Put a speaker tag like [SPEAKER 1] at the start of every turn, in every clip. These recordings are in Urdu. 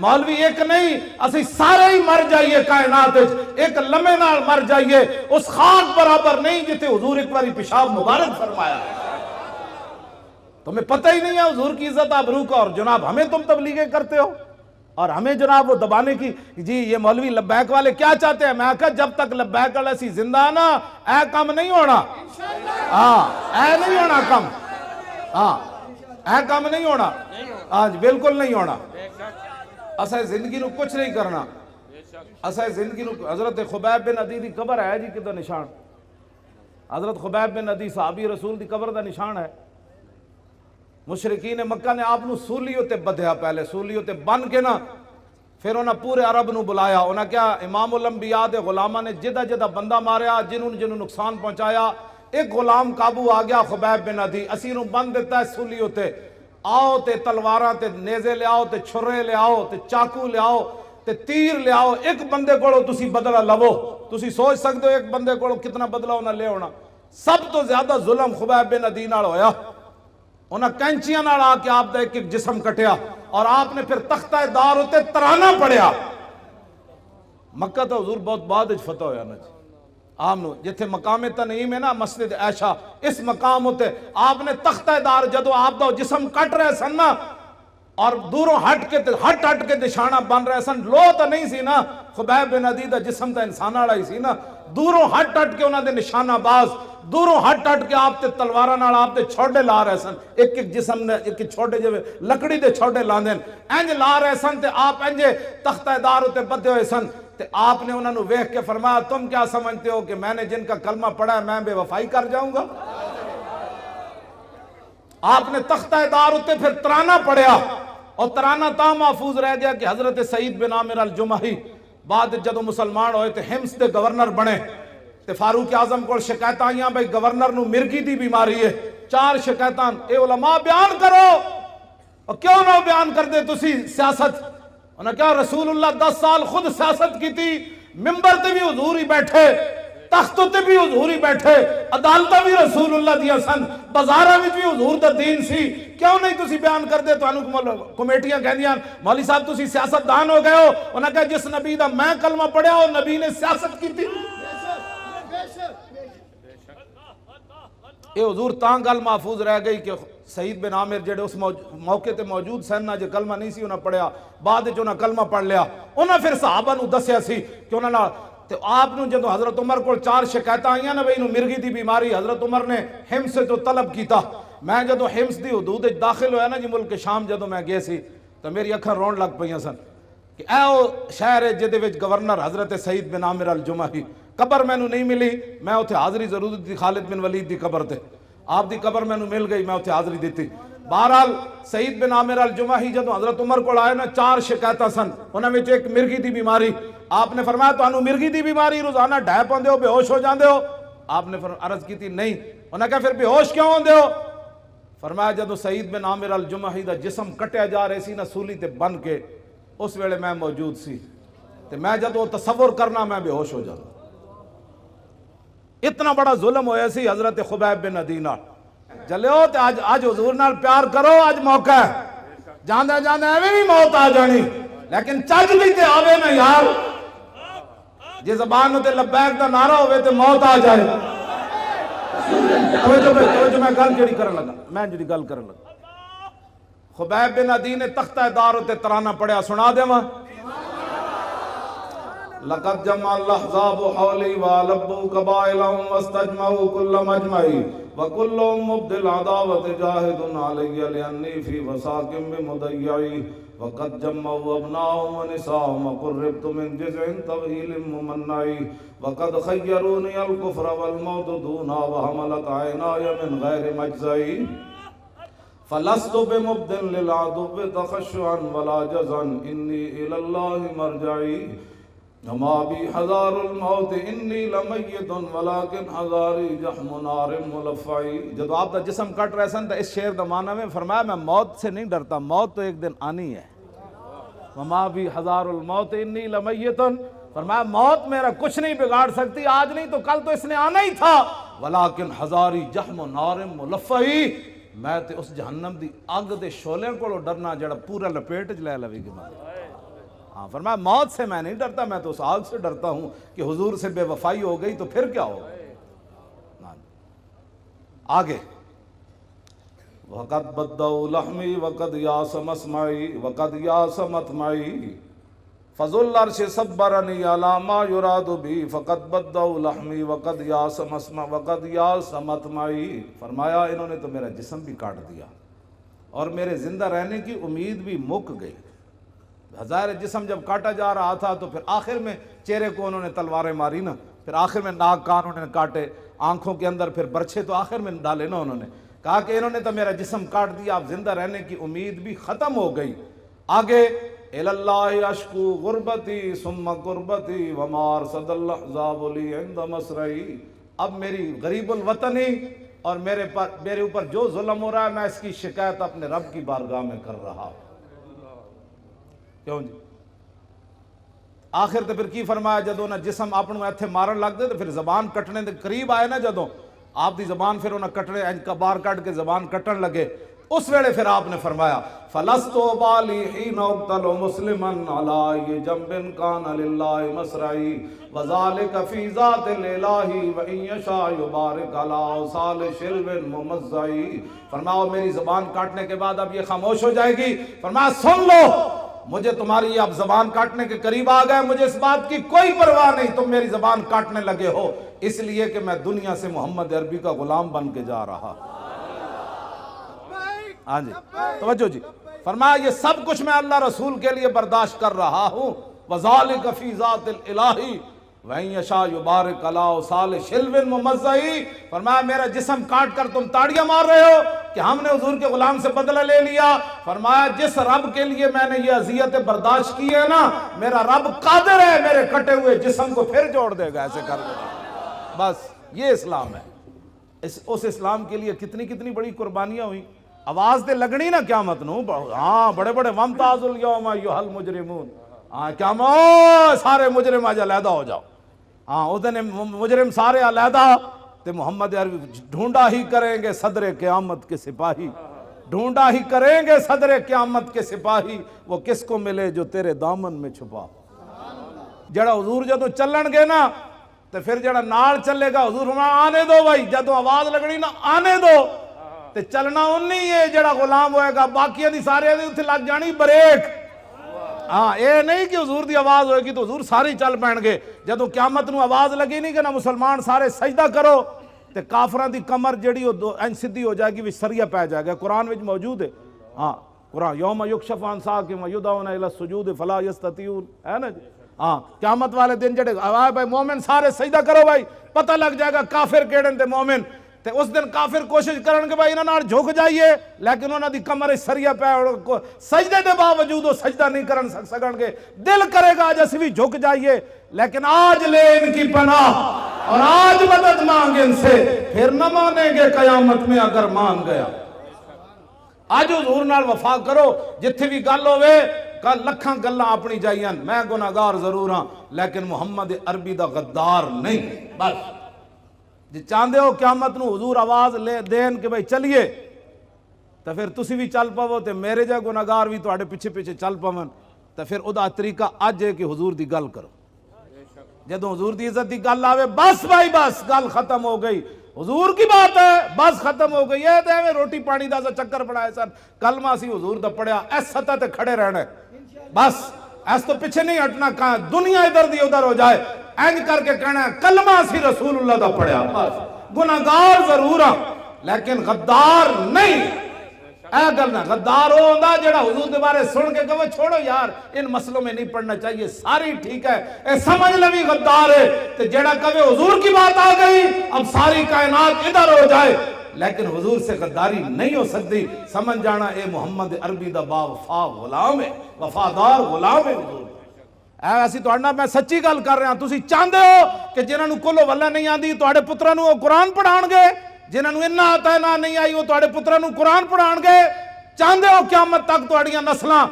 [SPEAKER 1] مولوی ایک نہیں، اسی سارے ہی مر جائیے کائنات ایک لمحے نال مر جائیے، اس خاک برابر نہیں جتے حضور ایک باری پیشاب مبارک فرمایا۔ تمہیں پتہ ہی نہیں ہے حضور کی عزت آبرو کا، اور جناب ہمیں تم تبلیغیں کرتے ہو اور ہمیں جناب وہ دبانے کی، جی یہ مولوی لبیک والے کیا چاہتے ہیں؟ میں کہا جب تک لبیک والے سی زندہ نا اے کم نہیں ہونا، اے نہیں ہونا کم، اے کم نہیں ہونا، آج بالکل نہیں ہونا۔ اسے زندگی نو کچھ نہیں کرنا، اسے زندگی نو۔ حضرت خبیب بن عدی دی قبر ہے جی کدھر نشان، حضرت خبیب بن عدی صحابی رسول دی قبر دا نشان ہے۔ مشرکین مکہ نے آپ نو سولیوں تے بدھیا، پہلے سولیوں تے بن کے نا پھر انہاں پورے عرب نو بلایا، انہاں کیا امام الانبیاء دے غلامہ نے جدہ جدہ بندہ ماریا، جنہوں نقصان پہنچایا، ایک غلام قابو آ گیا خبیب بن عدی، اسی نو بند دیتا ہے سولیوں تے، آؤ تے تلواراں تے نیزے لے آؤ تے چھرے لے آؤ تے چاقو لے آؤ تے تیر لے آؤ، ایک بندے کوڑو تسی بدلہ لو، تسی سوچ سکتے ہو ایک بندے کوڑو کتنا بدلہ انہاں لے ہونا۔ سب تو زیادہ ظلم خبیب بن عدی نال ہویا، انہاں کینچیاں نال آ کے آپ دا ایک ایک جسم کٹیا، اور آپ نے پھر تختہ دار ہوتے ترانہ پڑیا۔ مکہ تو حضور بہت بعد فتح ہویا نا جی، آمنو جتھے مقام تنعیم ہے نا مسجد عائشہ، اس مقام ہوتے آپ نے تختہ دار جدو آپ دا جسم کٹ رہے سن نا، اور دوروں ہٹ کے نشانہ بن رہے سن، لو تو نہیں سی نا، خبیب بن عدی دا جسم تا انسان آڑا ہی سی نا، دوروں ہٹ کے انہاں دے نشانہ باز، دوروں ہٹ کے آپ تے تلوارہ نال آپ تے چھوڑے لا رہے سن، ایک ایک جسم نے ایک چھوڑے جو لکڑی دے چھوڑے لاندین، انج لا رہے سن تے آپ انجے تختہ دار ہوتے بدھے ہوئے سن، تے آپ نے انہوں نے ویکھ کے فرمایا تم کیا سمجھتے ہو کہ میں نے جن کا کلمہ پڑھا ہے میں بے وفائی کر جاؤں گا؟ آپ نے تختہ دار ہوتے پھر ترانہ پڑھیا، اور ترانہ تا محفوظ رہ گیا کہ حضرت سعید بن عامر الجمحی بعد جدو مسلمان ہوئے تے حمص دے گورنر بنے، تے فاروق اعظم کو شکایت آئیاں بھئی گورنر نو مرگی دی بیماری ہے، 4 شکایتاں، اے علماء بیان کرو، اور کیوں نہ بیان کر دے تسی سیاست؟ انہاں کیا رسول اللہ 10 سال خود سیاست کی تھی، ممبر تے بھی حضور ہی بیٹھے، تختوں تے بھی حضور ہی بیٹھے، عدالتہ بھی رسول اللہ دیا سن، بازارہ بھی حضور دا دین سی، کیوں نہیں تسی بیان کر دے؟ تو انہوں کمیٹیاں کہہ دیاں مولی صاحب تسی سیاست دان ہو گئے ہو، انہاں کہا جس نبی دا میں کلمہ پڑھیا ہو نبی نے سیاست کی تھی۔ اے حضور تاں گل محفوظ رہ گئی کہ سعید بن عامر جڑے اس موقع تے موجود سن نہ جو کلمہ نہیں سی انہاں پڑھیا، بعد جو انہاں کلمہ پڑھ لیا، انہاں پھر صحابہ نو دسیا سی کہ انہاں نال تے آپ نو جدو حضرت عمر کو 4 شکایتیں آئیاں نا بھئی انہوں مرگی دی بیماری، حضرت عمر نے حمص سے جو طلب کیتا، میں جدو حمص دی حدود داخل ہویا نا جی ملک شام جدو میں گئے سی تو میری اکھاں رون لگ پئیاں سن کہ اے او شہر ہے جدے وچ گورنر حضرت سعید بن عامر الجمحی، قبر میں نو نہیں ملی، میں اتھے حاضری ضرور دی خالد بن ولید دی قبر تے، آپ دی قبر میں نو مل گئی، میں اتھے حاضری دیتی۔ بہرحال سعید بن عامر الجمحی جدو حضرت عمر کو آئے نا 4 شکایتاں سن، انہاں وچ ایک مرگی دی بیماری، آپ نے فرمایا تو انہوں مرگی دی بیماری روزانہ ڈھائے پاندے ہو، بے ہوش ہو جاندے ہو؟ آپ نے عرض کی تھی نہیں، انہوں نے کہا پھر بے ہوش کیوں ہوندے ہو؟ فرمایا جدو سعید بن عامر الجمحی دا جسم کٹیا جا رہے سی نا سولی تے بن کے، اس ویلے میں موجود سی، تے میں جدو تصور کرنا میں بے ہوش ہو جاتا۔ اتنا بڑا ظلم ہویا سی حضرت خبیب بن عدی نال، چلو تے آج حضور نال پیار کرو، آج موقع ہے، جاندے جاندے ایویں بھی موت آ جانی، لیکن چج بھی تے آوے نا یار، جی زبان تے لبیک دا نعرہ ہوئے تے موت آ جائے۔ توجہ میں گل جڑی کرن لگا، خبیب بن عدی نے تختہ دار تے ترانہ پڑھیا، سنا دے ماں لقد جمع الاحزاب حولی والبوا قبائلهم واستجمعوا كل مجمعي وكلهم مبدل عداوة جاهد علي لأني في وساق بمضيعي وقد جمعوا أبناهم ونساهم وقربت من جزع طويل ممنعي وقد خيروني الكفر والموت دونا وحملت عيناي من غير مجزعي فلست بمبدل للعدو تخشعا ولا جزعا إني إلى الله مرجعي وما بي حذار الموت انی لمیت ولیکن حذاری جحم نار ملفعی۔ جب آپ دا جسم کٹ رہے سن تو اس شعر دا معنی میں فرمایا میں موت سے نہیں ڈرتا، موت تو ایک دن آنی ہے۔ وما بی حذار الموت انی لمیت، فرمایا موت میرا کچھ نہیں بگاڑ سکتی، آج نہیں تو کل تو اس نے آنا ہی تھا، ولیکن حذاری جحم نار ملفعی، میں تے اس جہنم دی آگ دے شولے کو ڈرنا جڑا پورا لپیٹ لے لوی گی۔ ہاں فرمایا موت سے میں نہیں ڈرتا، میں تو اس آگ سے ڈرتا ہوں کہ حضور سے بے وفائی ہو گئی تو پھر کیا ہوگا۔ آگے وَقَدْ بَدَّوْا لَحْمِي وَقَدْ يَاسَ مَسْمَعِي وَقَدْ يَاسَ مَطْمَعِي فَذُو الْعَرْشِ صَبَّرَنِي عَلَى مَا يُرَادُ بِي فَقَدْ بَدَّوْا لَحْمِي وَقَدْ يَاسَ مَسْمَعِي وَقَدْ يَاسَ مَطْمَعِي۔ فرمایا انہوں نے تو میرا جسم بھی کاٹ دیا اور میرے زندہ رہنے کی امید بھی مک گئی۔ ہزار جسم جب کاٹا جا رہا تھا تو پھر آخر میں چہرے کو انہوں نے تلواریں ماری نا، پھر آخر میں ناک کان انہوں نے کاٹے، آنکھوں کے اندر پھر برچھے تو آخر میں ڈالے نا انہوں نے، کہا کہ انہوں نے تو میرا جسم کاٹ دیا، اب زندہ رہنے کی امید بھی ختم ہو گئی۔ آگے الاللہ اشکو غربتی ثم قربتی ومار صد الاحزاب لی عند مسرعی۔ اب میری غریب الوطنی اور میرے اوپر جو ظلم ہو رہا ہے میں اس کی شکایت اپنے رب کی بارگاہ میں کر رہا ہوں۔ کیوں جی؟ آخر تے پھر کی فرمایا جدوں نہ جسم اپنوں ایتھے مارن لگ دے تو پھر زبان کٹنے دے قریب آئے نا، جدوں آپ دی زبان پھر انہاں کٹنے انج کا بار کٹ کے زبان کٹن لگے، اس ویلے پھر آپ نے فرمایا فَلَسْتُ بَالِي حِينَ أُقْتَلُ مُسْلِمًا عَلَىٰ أَيِّ جَنبٍ كَانَ لِلَّهِ مَصْرَعِي وَذَلِكَ فِي ذَاتِ الْإِلَٰهِ وَإِن يَشَاء يُبَارِكْ عَلَىٰ أَوْصَالِ شِلْوٍ مُمَزَّعِ۔ فرمایا میری زبان کاٹنے کے بعد اب یہ خاموش ہو جائے گی، فرمایا سن لو مجھے تمہاری اب زبان کاٹنے کے قریب آ گئے، مجھے اس بات کی کوئی پرواہ نہیں تم میری زبان کاٹنے لگے ہو، اس لیے کہ میں دنیا سے محمد عربی کا غلام بن کے جا رہا۔ ہاں جی توجہ جی، فرمایا یہ سب کچھ میں اللہ رسول کے لیے برداشت کر رہا ہوں۔ وَذَلِكَ فِي ذَاتِ الْإِلَٰهِ وَإِن يَشَاء يُبَارِكْ عَلَىٰ أَوْصَالِ شِلْوٍ مُمَزَّعِ۔ فرمایا میرا جسم کاٹ کر تم تاڑیاں مار رہے ہو کہ ہم نے حضور کے غلام سے بدلہ لے لیا، فرمایا جس رب کے لیے میں نے یہ اذیتیں برداشت کی ہے نا، میرا رب قادر ہے میرے کٹے ہوئے جسم کو پھر جوڑ دے گا، ایسے کر دے گا۔ بس یہ اسلام ہے۔ اس اسلام کے لیے کتنی بڑی قربانیاں ہوئی، آواز دے لگنی نا قیامت نو، ہاں بڑے وَامْتَازُوا الْيَوْمَ أَيُّهَا الْمُجْرِمُونَ، ہاں قیامت سارے مجرم آج علیحدہ ہو جاؤ، ہاں اس دن مجرم سارے علیحدہ تے محمد عربی ڈھونڈا ہی کریں گے صدر قیامت کے سپاہی، ڈھونڈا ہی کریں گے صدر قیامت کے سپاہی، وہ کس کو ملے جو تیرے دامن میں چھپا۔ جڑا حضور جدو چلن گے نا تے پھر جڑا نال چلے گا حضور فرمایا آنے دو بھائی، جدو آواز لگنی نا آنے دو تے چلنا انہی ہے جڑا غلام ہوئے گا، باقیہ دی سارے دی اتھے لگ جانی بریک۔ ہاں اے نہیں کہ حضور دی آواز ہوئے گی تو حضور ساری چل پین گے، جدو قیامت نو آواز لگی نہیں کہ نا مسلمان سارے سجدہ کرو تے کافران دی کمر جڑی انج سدھی ہو جائے گی وچ سریہ پہ جائے گا، قرآن وچ موجود ہے۔ ہاں قرآن یوم یکشف عن ساق ویدعون الی السجود فلا یستطیعون، ہے نا جی؟ ہاں قیامت والے دن جڑے بھائی مومن سارے سجدہ کرو بھائی، پتہ لگ جائے گا کافر کیڑن تے مومن، تے اس دن کافر کوشش کرن کہ بھائی انہاں نال جھک جائیے، لیکن انہاں دی کمر سریہ پہ سجدے دے باوجود وہ سجدہ نہیں کرن سکن گے، دل کرے گا آج اسی بھی جھک جائیے، لیکن آج لے ان کی پناہ اور آج مدد مانگ ان سے، پھر نہ مانیں گے قیامت میں اگر مان گیا۔ آج حضور نال وفا کرو، جتھے بھی گل ہوئے لکھاں گلاں اپنی جائیاں، میں گناہگار ضرور ہاں لیکن محمد عربی دا غدار نہیں۔ بس جی چاندے ہو قیامت نو حضور آواز لے دین کہ بھائی چلیے تو پھر تسی بھی چل پاو تے میرے جا گناہگار بھی تواڈے پیچھے چل پاون، تو پھر ادا طریقہ اج ہے کہ حضور دی گل کرو، جدوں حضور دی عزت دی گل آوے بس بھائی بس گل ختم ہو گئی، حضور کی بات ہے بس ختم ہو گئی ہے، تے ایویں روٹی پانی دا سا چکر پڑھائے سن، کلمہ سی حضور دا پڑھیا اس سطح تے کھڑے رہنا ہے، بس ایس تو پیچھے نہیں ہٹنا، کہاں دنیا ادھر دی ادھر ہو جائے اینج کر کے کہنا ہے کلمہ سی رسول اللہ دا پڑھیا، بس گناہگار ضرور ہاں لیکن غدار نہیں۔ اے گل نہ غدار ہو ہوندا جڑا حضور دے بارے سن کے کہو چھوڑو یار ان مسئلوں میں نہیں پڑھنا چاہیے، ساری ٹھیک ہے، اے سمجھ لوی غدار ہے، تے جڑا کہے حضور کی بات آ گئی اب ساری کائنات ادھر ہو جائے، لیکن حضور سے غداری نہیں ہو سکتی، سمجھ جانا اے محمد عربی دا با وفا غلام ہے، وفادار غلام ہے حضور۔ ایسی توڑنا میں سچی گل کر رہا ہوں، تسی چاہندے ہو کہ جنہاں نو کلو واللہ نہیں آندی توڑے پتران نو قرآن پڑھان گے، جنہاں نو انہا آتا ہے نہ نہیں آئی وہ توڑے پتران نو قرآن پڑھان گے، چاہندے ہو قیامت تک توڑیاں نسلاں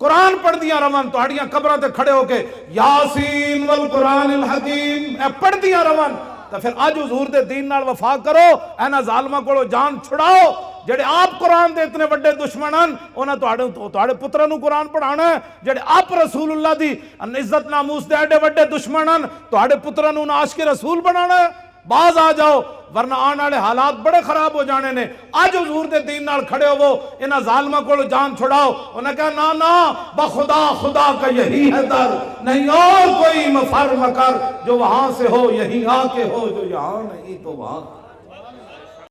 [SPEAKER 1] قرآن پڑھ دیاں روان، توڑیاں قبران تے کھڑے ہو کے یاسین والقرآن الحکیم اے پڑھ دیاں روان، تو پھر آج حضور دے دین نال وفا کرو، اینا ظالمہ کو جان چھڑاؤ، جڑے آپ قرآن دے اتنے وڈے دشمنن انہاں تواڈے پتراں نوں قرآن پڑھانا ہے، جڑے آپ رسول اللہ دی عزت ناموس دے ایڈے وڈے دشمنن تواڈے پتراں نوں عاشق رسول بنانا ہے۔ باز آ جاؤ ورنہ آنے والے حالات بڑے خراب ہو جانے نے۔ آج حضور دے دین نال کھڑے ہو انہاں ظالمہ کو جان چھڑاؤ، انہاں کہا نا نا بخدا خدا کا یہی ہے در، نہیں اور کوئی مفر مکر، جو وہاں سے ہو یہی آ کے ہو، جو یہاں نہیں تو وہاں۔